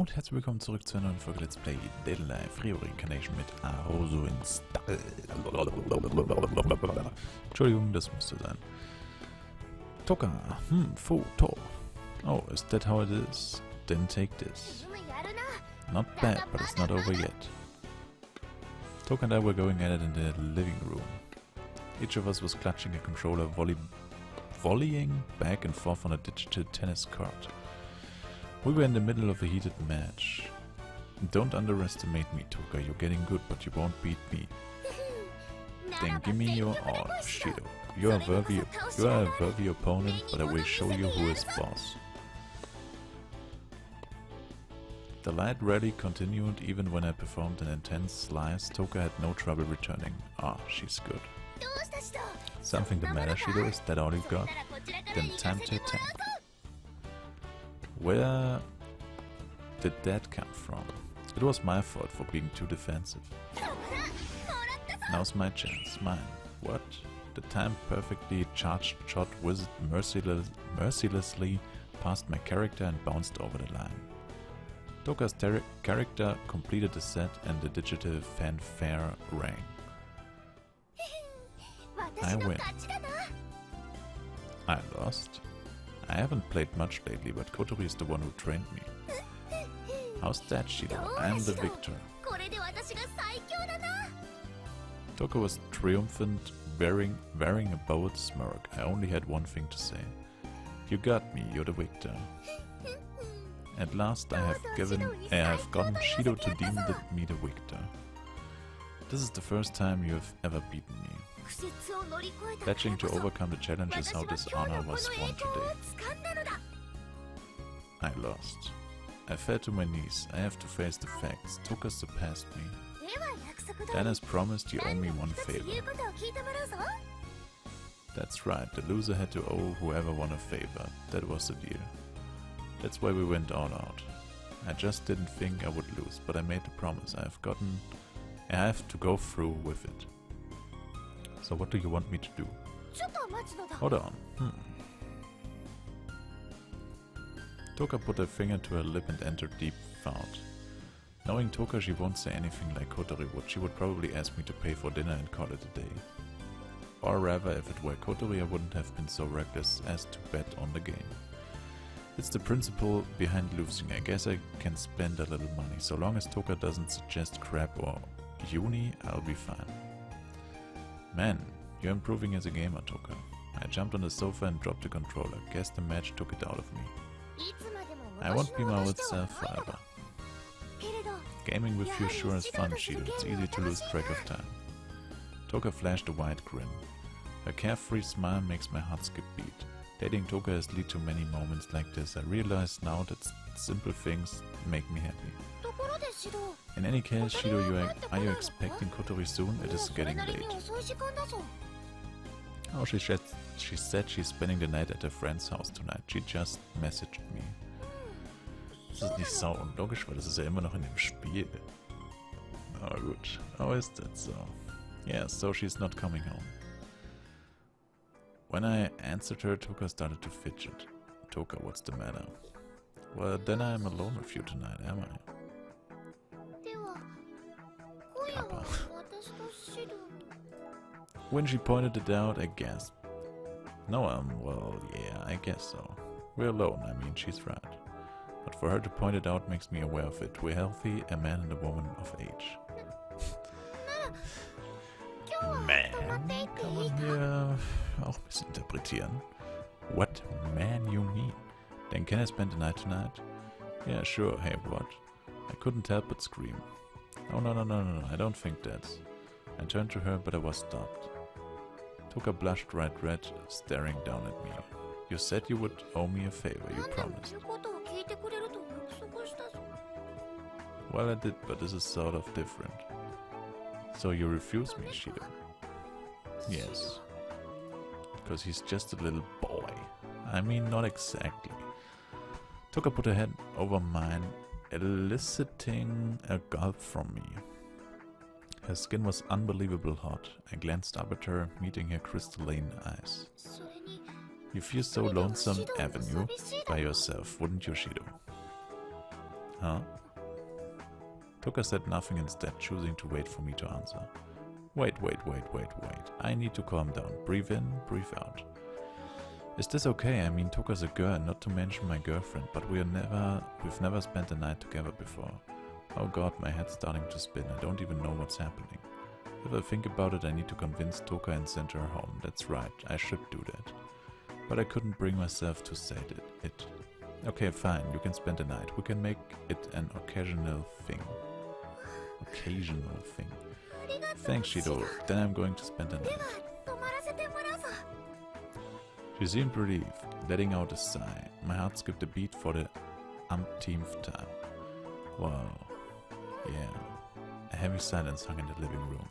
und herzlich willkommen zurück zu einer neuen Folge Let's Play Rio Reincarnation mit Arusu in Stall. Entschuldigung, das musste sein. Toka, Foto. Oh, is that how it is? Then take this. Not bad, but it's not over yet. Toka and I were going at it in the living room. Each of us was clutching a controller, volleying back and forth on a digital tennis court. We were in the middle of a heated match. Don't underestimate me, Toka. You're getting good, but you won't beat me. Then give me your all, Shido. You are a worthy opponent, but I will show you who is boss. The light rally continued even when I performed an intense slice. Toka had no trouble returning. Ah, she's good. Something the matter, Shido? Is that all you got? Then time to attack. Where did that come from? It was my fault for being too defensive. Now's my chance. Mine. What? The time perfectly charged shot whizzed mercilessly past my character and bounced over the line. Toka's character completed the set and the digital fanfare rang. I win. I lost? I haven't played much lately, but Kotori is the one who trained me. How's that, Shido? I am the victor. Toka was triumphant, wearing a bold smirk. I only had one thing to say. You got me, you're the victor. At last I have gotten Shido to deem me the victor. This is the first time you have ever beaten me. Pledging to overcome the challenge is how this honor was won today. I lost. I fell to my knees. I have to face the facts. Toka surpassed me. Then as promised, you owe me one favor. That's right, the loser had to owe whoever won a favor. That was the deal. That's why we went all out. I just didn't think I would lose, but I made the promise. I have to go through with it. So what do you want me to do? Hold on. Toka put her finger to her lip and entered deep thought. Knowing Toka, she won't say anything like Kotori would. She would probably ask me to pay for dinner and call it a day. Or rather, if it were Kotori, I wouldn't have been so reckless as to bet on the game. It's the principle behind losing. I guess I can spend a little money. So long as Toka doesn't suggest crap or uni, I'll be fine. Man, you're improving as a gamer, Toka. I jumped on the sofa and dropped the controller. Guess the match took it out of me. I won't be my old self forever. Gaming with you sure is fun, Shido. It's easy to lose track of time. Toka flashed a wide grin. Her carefree smile makes my heart skip beat. Dating Toka has led to many moments like this. I realize now that simple things make me happy. In any case, Shido, are you expecting Kotori soon? It is getting late. Oh, she said she's spending the night at her friend's house tonight. She just messaged me. Das ist nicht sau unlogisch, weil das ist ja immer noch in dem Spiel. Aber gut. How is that so? Yeah, so she's not coming home. When I answered her, Toka started to fidget. Toka, what's the matter? Well, then I'm alone with you tonight, am I? Kappa. When she pointed it out, I gasped. No, well, yeah, I guess so. We're alone, I mean, she's right. But for her to point it out makes me aware of it. We're healthy, a man and a woman of age. Man, kann man hier auch ein bisschen interpretieren. What man you mean? Then can I spend the night tonight? Yeah, sure, hey, what? I couldn't help but scream. Oh, no, I don't think that. I turned to her, but I was stopped. Toka blushed bright red, staring down at me. You said you would owe me a favor, you promised. Well, I did, but this is sort of different. So you refuse me, Shido? Yes. Because he's just a little boy. I mean, not exactly. Toka put her head over mine, eliciting a gulp from me. Her skin was unbelievably hot. I glanced up at her, meeting her crystalline eyes. You feel so lonesome, Avenue, by yourself, wouldn't you, Shido? Huh? Toka said nothing instead, choosing to wait for me to answer. Wait. I need to calm down. Breathe in, breathe out. Is this okay? I mean, Toka's a girl, not to mention my girlfriend, but we've never spent a night together before. Oh god, my head's starting to spin. I don't even know what's happening. If I think about it, I need to convince Toka and send her home. That's right, I should do that. But I couldn't bring myself to say it. Okay, fine, you can spend the night. We can make it an occasional thing. Thanks, Shido. Then I'm going to spend the night. She seemed relieved, letting out a sigh. My heart skipped a beat for the umpteenth time. Wow. Yeah. A heavy silence hung in the living room.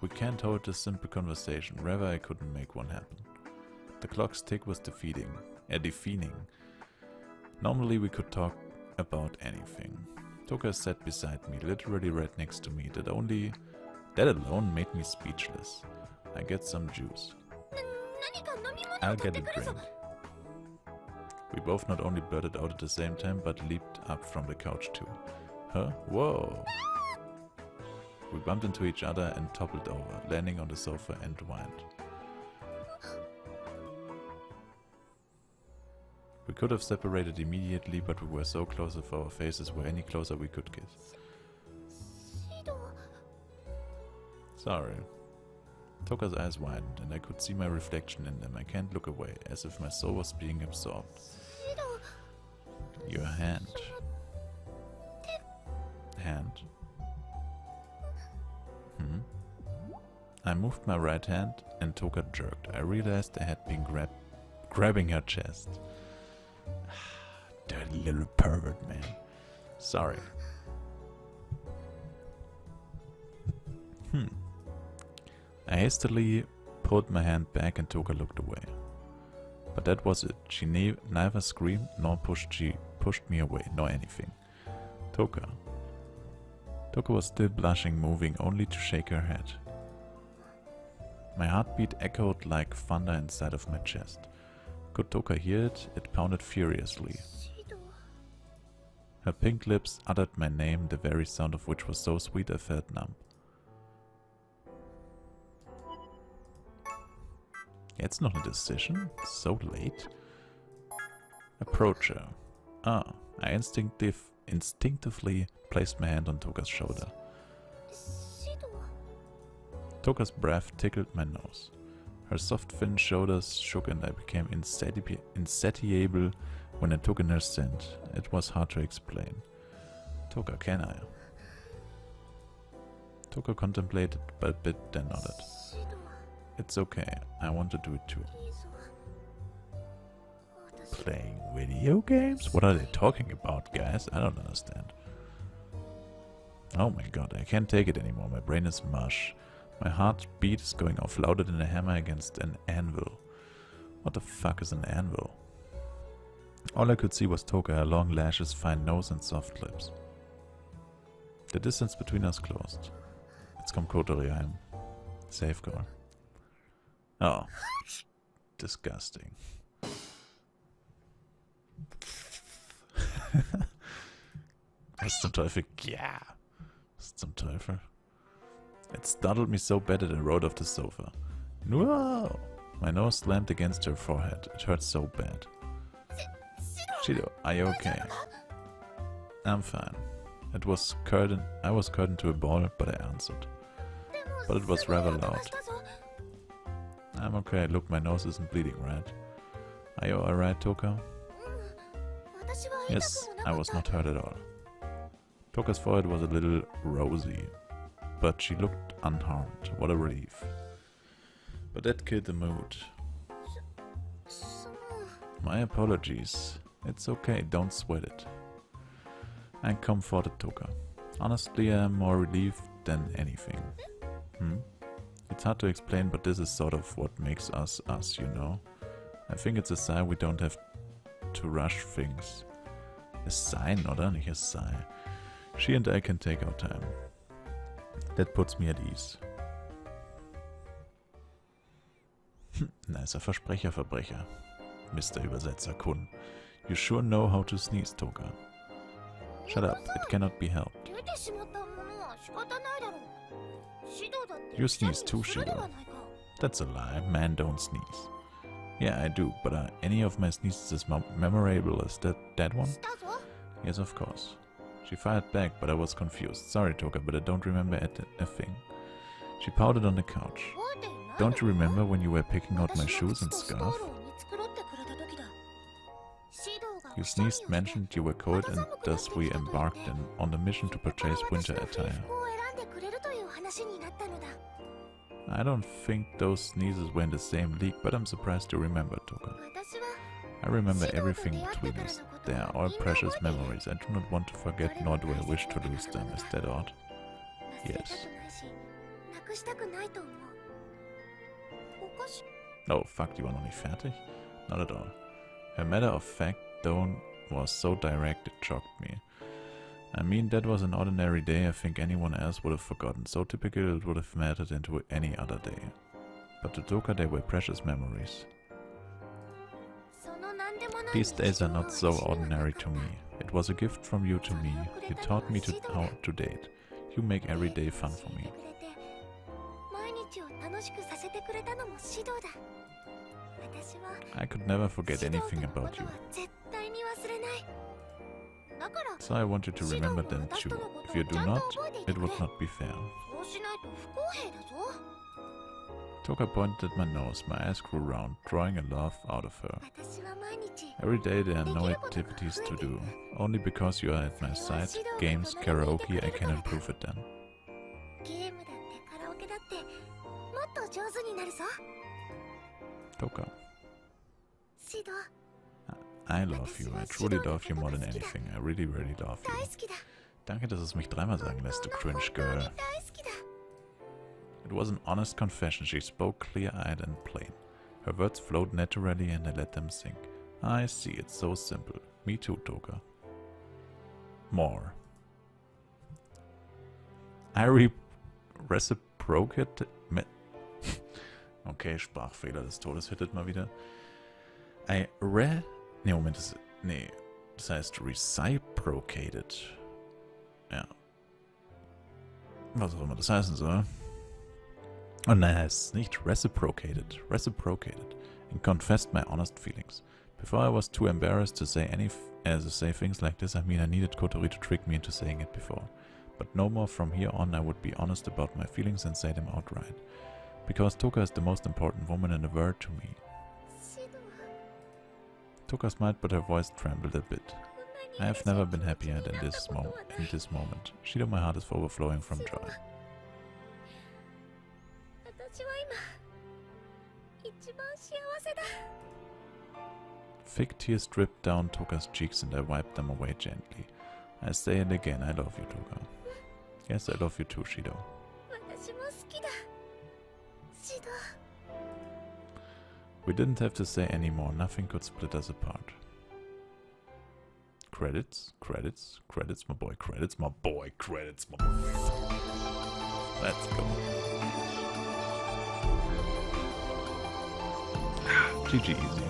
We can't hold a simple conversation. Rather, I couldn't make one happen. The clock's tick was deafening. Normally we could talk about anything. Toka sat beside me, literally right next to me. That alone made me speechless. I get some juice. I'll get a drink. We both not only blurted out at the same time, but leaped up from the couch too. Huh? Whoa! We bumped into each other and toppled over, landing on the sofa and whined. We could have separated immediately, but we were so close if our faces were any closer we could kiss. Sorry. Toka's eyes widened, and I could see my reflection in them. I can't look away, as if my soul was being absorbed. Your hand. Hand? I moved my right hand, and Toka jerked. I realized I had been grabbing her chest. Dirty little pervert, man. Sorry. I hastily pulled my hand back and Toka looked away. But that was it. She neither screamed nor pushed me away, nor anything. Toka was still blushing, moving only to shake her head. My heartbeat echoed like thunder inside of my chest. Could Toka hear it? It pounded furiously. Her pink lips uttered my name, the very sound of which was so sweet I felt numb. It's not a decision? So late? Approach her. Ah, I instinctively placed my hand on Toka's shoulder. Toka's breath tickled my nose. Her soft, thin shoulders shook and I became insatiable when I took in her scent. It was hard to explain. Toka, can I? Toka contemplated a bit, then nodded. It's okay, I want to do it too. Playing video games? What are they talking about, guys? I don't understand. Oh my god, I can't take it anymore. My brain is mush. My heartbeat is going off louder than a hammer against an anvil. What the fuck is an anvil? All I could see was Toka, her long lashes, fine nose and soft lips. The distance between us closed. Jetzt kommt Kotori heim. Safe call. Oh. Disgusting. Was zum Teufel? Ja. Was zum Teufel? It startled me so bad that I rolled off the sofa. No! My nose slammed against her forehead. It hurt so bad. Shido, are you okay? I'm fine. I was curtained to a ball, but I answered. But it was rather loud. I'm okay. Look, my nose isn't bleeding, right? Are you alright, Toka? Yes, I was not hurt at all. Toka's forehead was a little rosy, but she looked unharmed. What a relief. But that killed the mood. My apologies. It's okay, don't sweat it. I comforted Toka. Honestly, I'm more relieved than anything. It's hard to explain, but this is sort of what makes us us, you know? I think it's a sign we don't have to rush things. A sign, oder? Nicht a sign. She and I can take our time. That puts me at ease. Nicer Verbrecher. Mr. Übersetzer Kun. You sure know how to sneeze, Toka. Shut up, it cannot be helped. You sneeze too, Shido. That's a lie, man don't sneeze. Yeah, I do, but are any of my sneezes as memorable as that one? Yes, of course. She fired back, but I was confused. Sorry, Toka, but I don't remember a thing. She pouted on the couch. Don't you remember when you were picking out my shoes and scarf? You sneezed, mentioned you were cold, and thus we embarked on the mission to purchase winter attire. I don't think those sneezes were in the same league, but I'm surprised you remember, Toka. I remember everything between us. They are all precious memories. I do not want to forget, nor do I wish to lose them. Is that odd? Yes. Oh, fuck, die war noch nicht fertig? Not at all. Her matter-of-fact tone was so direct it shocked me. I mean, that was an ordinary day I think anyone else would have forgotten, so typical it would have mattered into any other day. But to Toka they were precious memories. These days are not so ordinary to me. It was a gift from you to me. You taught me how to date. You make every day fun for me. I could never forget anything about you. So I want you to remember them too. If you do not, it would not be fair. Toka pointed at my nose, my eyes grew round, drawing a laugh out of her. Every day there are no activities to do. Only because you are at my side, games, karaoke, I can improve it then. Toka. I love you. I truly love you more than anything. I really, really love you. Danke, dass es mich dreimal sagen lässt, du cringe girl. It was an honest confession. She spoke clear-eyed and plain. Her words flowed naturally and I let them sink. I see, it's so simple. Me too, Toka. More. I reciprocate... Okay, Sprachfehler des Todes hittet mal wieder. Nee, Moment, das heißt reciprocated. Ja. Was auch immer das heißen soll. Oh nein, es ist nicht reciprocated. Reciprocated. And confessed my honest feelings. Before I was too embarrassed to say things like this, I mean I needed Kotori to trick me into saying it before. But no more from here on I would be honest about my feelings and say them outright. Because Toka is the most important woman in the world to me. Toka smiled, but her voice trembled a bit. I have never been happier than in this moment. Shido, my heart is overflowing from joy. Thick tears dripped down Toka's cheeks and I wiped them away gently. I say it again, I love you, Toka. Yes, I love you too, Shido. We didn't have to say any more, nothing could split us apart. Credits, credits, credits, my boy, credits, my boy, credits, my boy. Let's go. GG easy.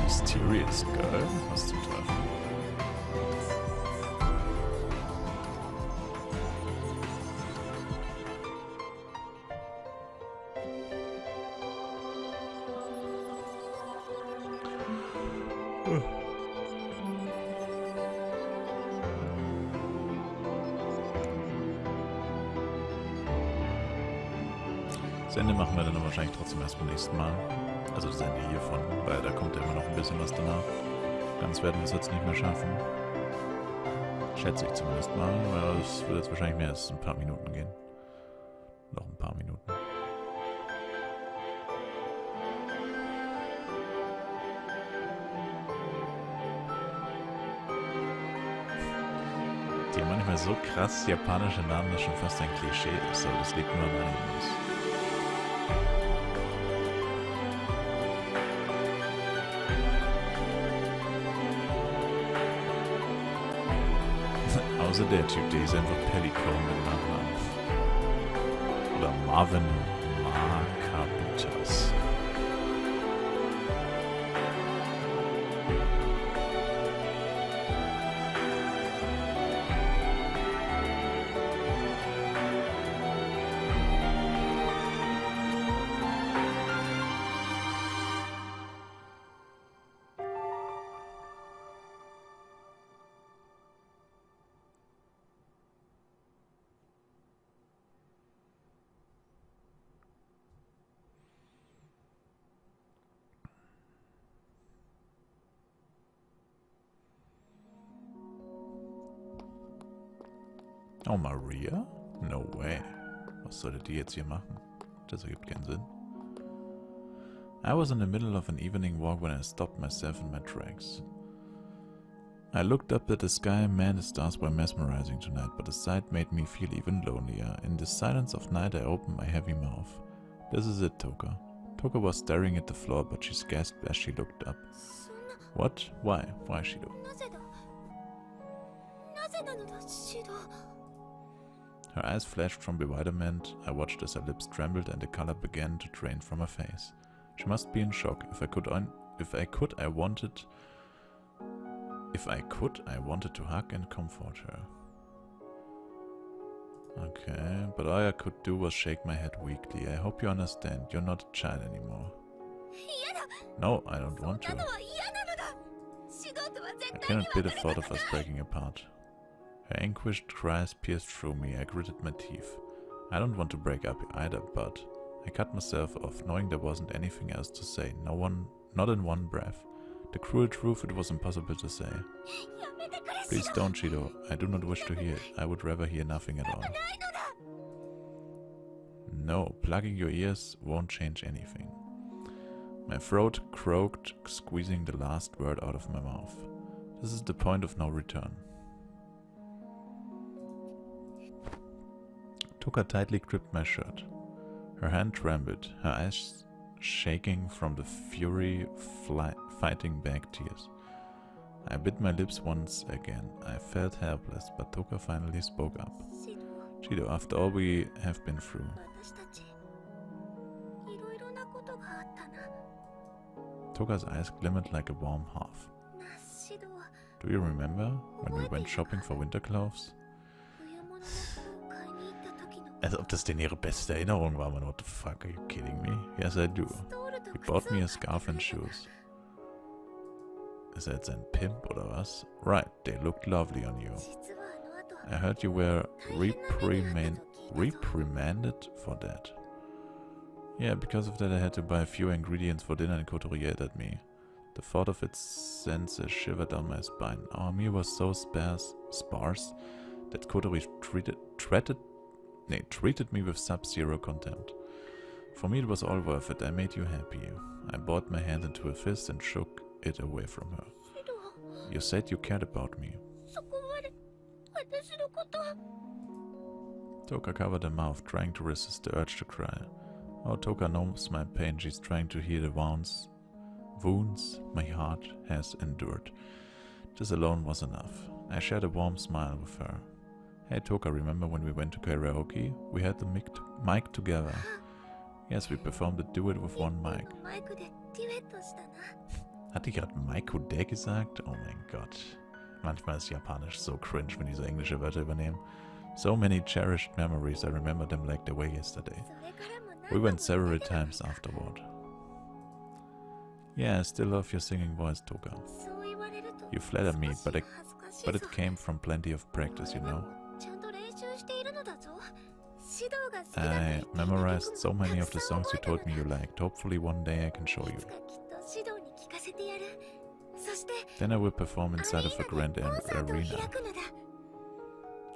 Mysterious Girl? Was zum Teufel? Das Ende machen wir dann wahrscheinlich trotzdem erst beim nächsten Mal. Also das Ende hiervon, weil da kommt ja immer noch ein bisschen was danach. Ganz werden wir es jetzt nicht mehr schaffen. Schätze ich zumindest mal, weil es wird jetzt wahrscheinlich mehr als ein paar Minuten gehen. Noch ein paar Minuten. Die haben manchmal so krass japanische Namen, dass schon fast ein Klischee ist, aber das liegt nur an Animes. Also der Typ, der ist einfach Pellicone mit Nachnamen. Oder Marvin Markabutas. Oh, Maria? No way. Was sollte die jetzt hier machen? Das ergibt keinen Sinn. I was in the middle of an evening walk when I stopped myself in my tracks. I looked up at the sky. Man, the stars were mesmerizing tonight, but the sight made me feel even lonelier. In the silence of night, I opened my heavy mouth. This is it, Toka. Toka was staring at the floor, but she gasped as she looked up. What? Why? Why, Shido? Her eyes flashed from bewilderment. I watched as her lips trembled and the color began to drain from her face. She must be in shock. If I could, I wanted to hug and comfort her. Okay, but all I could do was shake my head weakly. I hope you understand. You're not a child anymore. No, I don't want to. I cannot bear the thought of us breaking apart. Her anguished cries pierced through me. I gritted my teeth. I don't want to break up either, but I cut myself off, knowing there wasn't anything else to say. Not in one breath. The cruel truth, it was impossible to say. Please don't, Shido. I do not wish to hear it. I would rather hear nothing at all. No, plugging your ears won't change anything. My throat croaked, squeezing the last word out of my mouth. This is the point of no return. Toka tightly gripped my shirt. Her hand trembled, her eyes shaking from the fury fighting back tears. I bit my lips once again. I felt helpless, but Toka finally spoke up. Shido, after all we have been through. Toka's eyes glimmered like a warm hearth. Do you remember when we went shopping for winter clothes? Als ob das denn ihre beste Erinnerung war, man. What the fuck, are you kidding me? Yes, I do. You bought me a scarf and shoes. Ist er jetzt ein Pimp oder was? Right, they looked lovely on you. I heard you were reprimanded for that. Yeah, because of that I had to buy a few ingredients for dinner and Kotori yelled at me. The thought of it sends a shiver down my spine. Our meal was so sparse that Kotori treated me with sub-zero contempt. For me it was all worth it. I made you happy. I brought my hand into a fist and shook it away from her. You said you cared about me. Toka covered her mouth, trying to resist the urge to cry. Oh, Toka knows my pain. She's trying to heal the wounds my heart has endured. This alone was enough. I shared a warm smile with her. Hey Toka, remember when we went to karaoke? We had the mic together. Yes, we performed a duet with one mic. Hat die gerade Maiko-de gesagt? Oh mein Gott. Manchmal ist Japanisch so cringe, wenn die so englische Wörter übernehmen. So many cherished memories, I remember them like they were yesterday. We went several times afterward. Yeah, I still love your singing voice, Toka. You flatter me, but it came from plenty of practice, you know. I memorized so many of the songs you told me you liked. Hopefully one day I can show you. Then I will perform inside of a grand arena.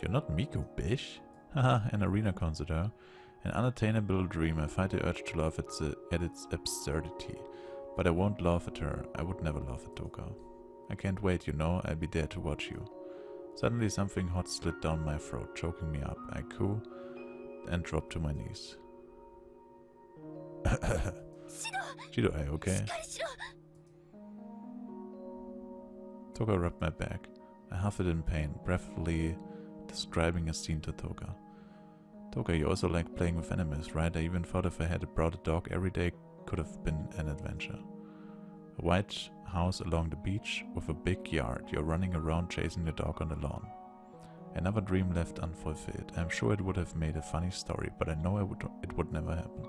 You're not Miku, bish? Haha, an arena concert, huh? An unattainable dream. I fight the urge to laugh at its absurdity. But I won't laugh at her. I would never laugh at Toka. I can't wait, you know. I'll be there to watch you. Suddenly something hot slid down my throat, choking me up. I coo and dropped to my knees. Shido, are you okay? Toka rubbed my back. I huffed in pain, breathlessly describing a scene to Toka. Toka, you also like playing with animals, right? I even thought if I had brought a dog every day could have been an adventure. A white house along the beach with a big yard. You're running around chasing the dog on the lawn. Another dream left unfulfilled. I'm sure it would have made a funny story, but I know it would never happen.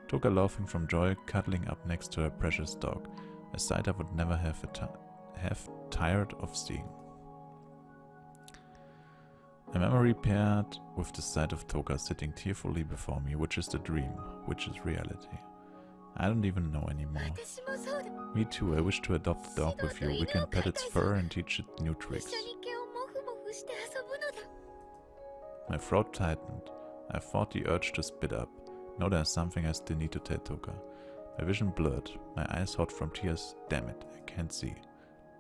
Toka laughing from joy, cuddling up next to her precious dog. A sight I would never have tired of seeing. My memory paired with the sight of Toka sitting tearfully before me, which is the dream, which is reality. I don't even know anymore. Me too, I wish to adopt a dog with you. We can pet its fur and teach it new tricks. My throat tightened. I fought the urge to spit up. No, there's something I still need to tell Toka. My vision blurred, my eyes hot from tears. Damn it, I can't see.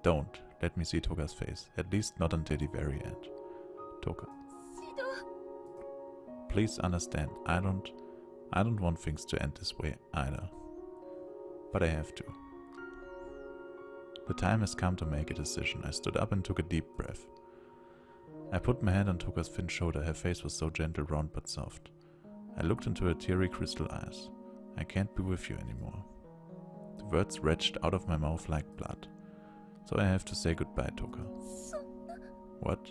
Don't let me see Toka's face, at least not until the very end. Toka. Please understand, I don't want things to end this way either. But I have to. The time has come to make a decision. I stood up and took a deep breath. I put my hand on Toka's thin shoulder. Her face was so gentle, round but soft. I looked into her teary crystal eyes. I can't be with you anymore. The words retched out of my mouth like blood. So I have to say goodbye, Toka. What?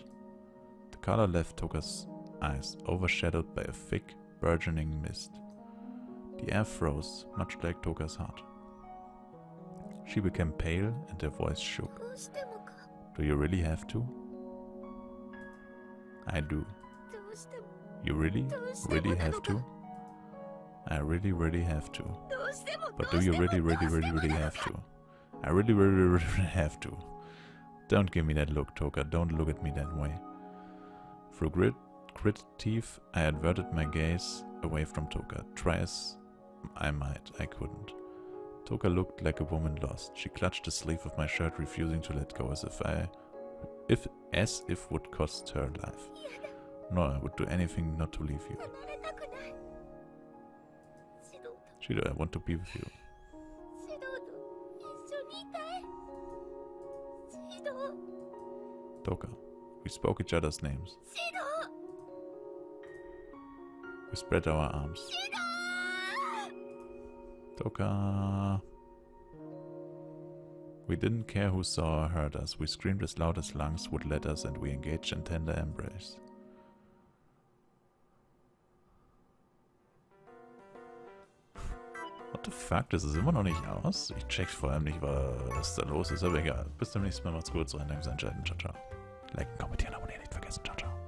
The color left Toka's eyes, overshadowed by a thick, burgeoning mist. The air froze, much like Toka's heart. She became pale and her voice shook. Do you really have to? I do. You really have to? I really have to. But do you really have to? I really have to. Don't give me that look, Toka. Don't look at me that way. Through gritted teeth, I averted my gaze away from Toka. Try as I might, I couldn't. Toka looked like a woman lost. She clutched the sleeve of my shirt, refusing to let go, as if would cost her life. No, I would do anything not to leave you. Shido, I want to be with you. Toka, we spoke each other's names. We spread our arms. Toka. We didn't care who saw or heard us. We screamed as loud as lungs would let us, and we engaged in tender embrace. What the fuck? Das ist immer noch nicht aus? Ich check vor allem nicht, was da los ist, aber egal. Bis zum nächsten Mal, macht's gut, so ein Dank, einschalten. Ciao, ciao. Liken, kommentieren, abonnieren nicht vergessen. Ciao, ciao.